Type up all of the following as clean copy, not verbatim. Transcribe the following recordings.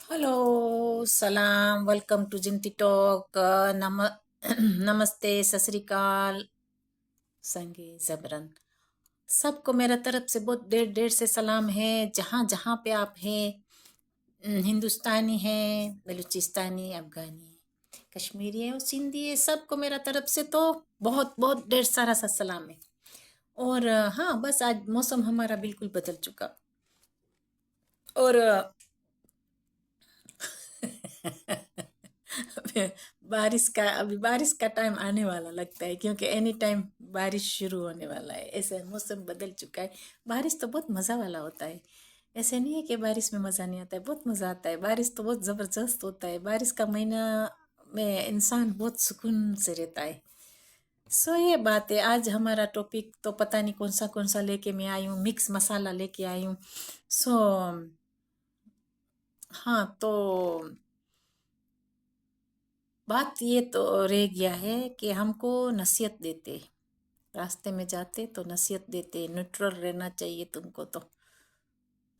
Hello सलाम welcome to Jinti talk नमस्ते सत श्री अकाल संगे जबरन सबको मेरा तरफ से बहुत ढेर ढेर से सलाम है जहाँ जहाँ पे आप हैं हिंदुस्तानी है बलूचिस्तानी अफगानी कश्मीरी है और सिंधी है सबको मेरा तरफ से तो बहुत बहुत ढेर सारा सा सलाम है। और हाँ बस आज मौसम हमारा बिल्कुल बदल चुका और अभी बारिश का टाइम आने वाला लगता है क्योंकि एनी टाइम बारिश शुरू होने वाला है। ऐसे मौसम बदल चुका है। बारिश तो बहुत मज़ा वाला होता है। ऐसे नहीं है कि बारिश में मज़ा नहीं आता है, बहुत मज़ा आता है। बारिश तो बहुत ज़बरदस्त होता है। बारिश का महीना में इंसान बहुत सुकून से रहता है। सो ये बात है। आज हमारा टॉपिक तो पता नहीं कौन सा लेके मैं आई हूँ, मिक्स मसाला लेके आई हूँ। सो हाँ तो बात ये तो रह गया है कि हमको नसीहत देते, रास्ते में जाते तो नसीहत देते, न्यूट्रल रहना चाहिए तुमको तो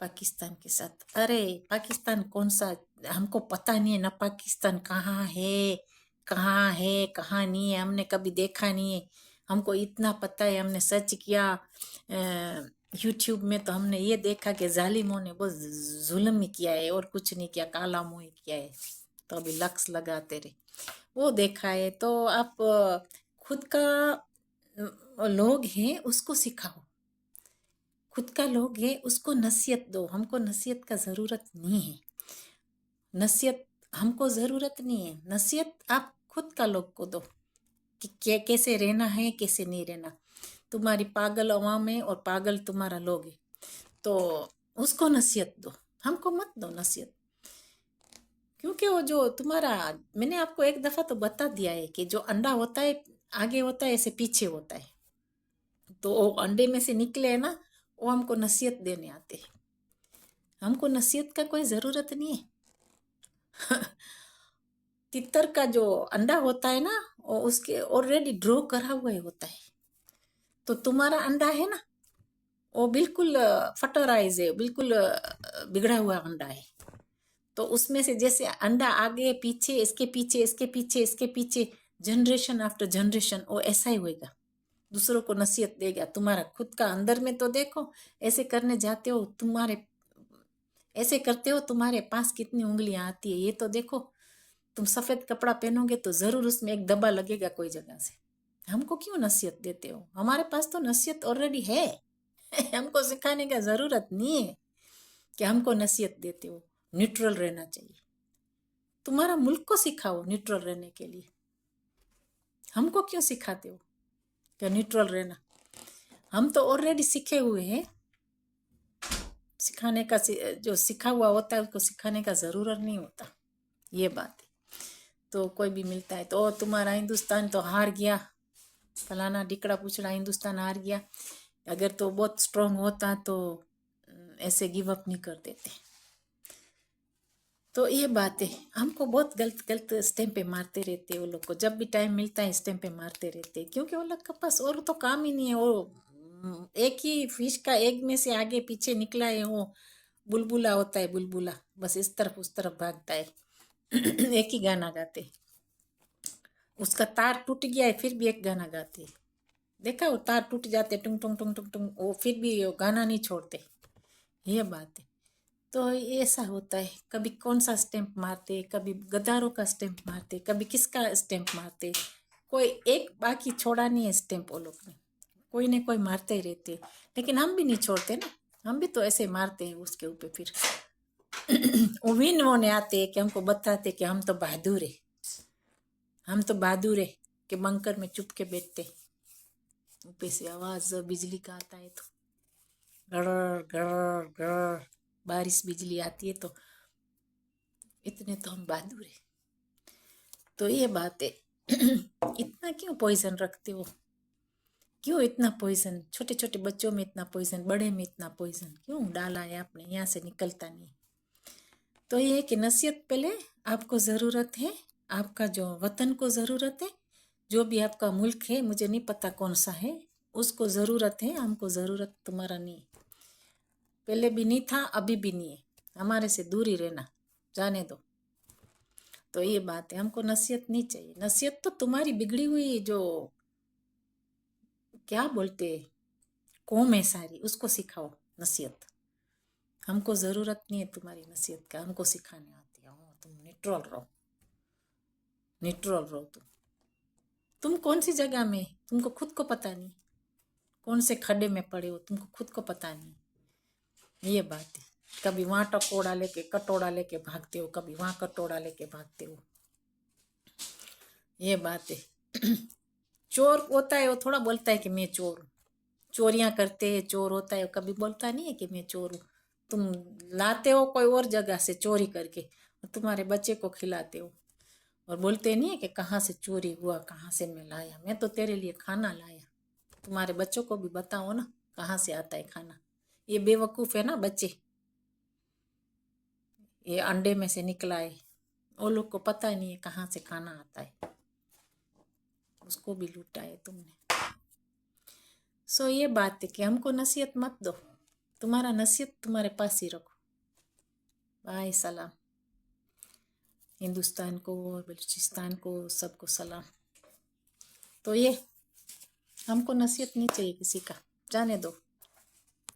पाकिस्तान के साथ। अरे पाकिस्तान कौन सा, हमको पता नहीं है ना पाकिस्तान कहाँ है कहाँ नहीं है, हमने कभी देखा नहीं है। हमको इतना पता है, हमने सर्च किया यूट्यूब में तो हमने ये देखा कि जालिमों ने बहुत जुल्म ही किया है और कुछ नहीं किया, काला मुँह किया है। तो अभी लक्स लगाते रहे, वो देखा है। तो आप खुद का लोग हैं उसको सिखाओ, खुद का लोग है उसको नसीहत दो। हमको नसीहत का ज़रूरत नहीं है, नसीहत हमको ज़रूरत नहीं है। नसीहत आप खुद का लोग को दो कि कैसे रहना है कैसे नहीं रहना। तुम्हारी पागल अवाम है और पागल तुम्हारा लोग है तो उसको नसीहत दो, हमको मत दो नसीहत। क्योंकि वो जो तुम्हारा, मैंने आपको एक दफ़ा तो बता दिया है कि जो अंडा होता है आगे होता है ऐसे पीछे होता है, तो वो अंडे में से निकले है ना, वो हमको नसीहत देने आते हैं। हमको नसीहत का कोई ज़रूरत नहीं है। तितर का जो अंडा होता है ना, वो उसके ऑलरेडी ड्रॉ करा हुआ होता है। तो तुम्हारा अंडा है ना, वो बिल्कुल फटराइज है, बिल्कुल बिगड़ा हुआ अंडा है। तो उसमें से जैसे अंडा आगे पीछे इसके पीछे इसके पीछे इसके पीछे जनरेशन आफ्टर जनरेशन वो ऐसा ही होएगा, दूसरों को नसीहत देगा। तुम्हारा खुद का अंदर में तो देखो, ऐसे करने जाते हो तुम्हारे, ऐसे करते हो तुम्हारे पास कितनी उंगलियां आती है ये तो देखो। तुम सफेद कपड़ा पहनोगे तो जरूर उसमें एक दबा लगेगा कोई जगह से। हमको क्यों नसीहत देते हो, हमारे पास तो नसीहत ऑलरेडी है। हमको सिखाने का जरूरत नहीं है कि हमको नसीहत देते हो। न्यूट्रल रहना चाहिए, तुम्हारा मुल्क को सिखाओ न्यूट्रल रहने के लिए। हमको क्यों सिखाते हो कि न्यूट्रल रहना, हम तो ऑलरेडी सीखे हुए हैं। सिखाने का जो सीखा हुआ होता है उसको सिखाने का ज़रूरत नहीं होता, ये बात है। तो कोई भी मिलता है तो तुम्हारा हिंदुस्तान तो हार गया, फलाना डिकड़ा पुछड़ा हिंदुस्तान हार गया। अगर तो बहुत स्ट्रांग होता तो ऐसे गिव अप नहीं कर देते। तो ये बात है, हमको बहुत गलत गलत स्टेम पे मारते रहते वो लोग को, जब भी टाइम मिलता है स्टेम पे मारते रहते, क्योंकि वो लोग के पास और तो काम ही नहीं है। वो एक ही फिश का एग में से आगे पीछे निकला है, वो बुलबुला होता है, बुलबुला बस इस तरफ उस तरफ भागता है। एक ही गाना गाते, उसका तार टूट गया है फिर भी एक गाना गाते। देखा, वो तार टूट जाते टुंग टुंग टुंग टुंग टुंग, वो फिर भी वो गाना नहीं छोड़ते, ये बात है। तो ऐसा होता है, कभी कौन सा स्टैंप मारते, कभी गद्दारों का स्टैंप मारते, कभी किसका स्टैंप मारते। कोई एक बाकी छोड़ा नहीं है स्टैंप, वो लोग ने कोई न कोई मारते ही रहते। लेकिन हम भी नहीं छोड़ते ना, हम भी तो ऐसे मारते हैं उसके ऊपर। फिर वो विन होने आते हैं कि हमको बताते कि हम तो बहादुर है, हम तो बहादुर है, कि बंकर में चुप के बैठते। ऊपर से आवाज बिजली का आता है तो गड़ गड़ गड़, बारिश बिजली आती है तो इतने तो हम बहादुर है। तो ये बात है। इतना क्यों पॉइजन रखते हो, क्यों इतना पॉइजन, छोटे छोटे बच्चों में इतना पॉइजन, बड़े में इतना पॉइजन क्यों डाला है आपने, यहाँ से निकलता नहीं। तो ये है कि नसीहत पहले आपको ज़रूरत है, आपका जो वतन को ज़रूरत है, जो भी आपका मुल्क है, मुझे नहीं पता कौन सा है, उसको ज़रूरत है, हमको ज़रूरत तुम्हारा नहीं। पहले भी नहीं था, अभी भी नहीं है, हमारे से दूर ही रहना। जाने दो। तो ये बात है, हमको नसीहत नहीं चाहिए। नसीहत तो तुम्हारी बिगड़ी हुई जो क्या बोलते कौम है सारी, उसको सिखाओ नसीहत। हमको जरूरत नहीं है तुम्हारी नसीहत का, हमको सिखाने आती है। तुम न्यूट्रल रहो, न्यूट्रल रहो। तुम कौन सी जगह में, तुमको खुद को पता नहीं। कौन से खड्डे में पड़े हो, तुमको खुद को पता नहीं। ये बात है, कभी वहां कटोरा लेके भागते हो, कभी वहां कटोरा लेके भागते हो। ये बात है। चोर होता है वो थोड़ा बोलता है कि मैं चोर हूँ। चोरियां करते हैं, चोर होता है, कभी बोलता नहीं है कि मैं चोर हूँ। तुम लाते हो कोई और जगह से चोरी करके, तुम्हारे बच्चे को खिलाते हो, और बोलते नहीं है कि कहाँ से चोरी हुआ, कहाँ से मैं लाया। मैं तो तेरे लिए खाना लाया। तुम्हारे बच्चों को भी बताओ ना कहाँ से आता है खाना। ये बेवकूफ है ना बच्चे, ये अंडे में से निकला है। वो लोग को पता नहीं है कहाँ से खाना आता है, उसको भी लूटा है तुमने। सो ये बात है कि हमको नसीहत मत दो, तुम्हारा नसीहत तुम्हारे पास ही रखो। बाय, सलाम। हिंदुस्तान को और बलूचिस्तान को सबको सलाम। तो ये हमको नसीहत नहीं चाहिए किसी का, जाने दो।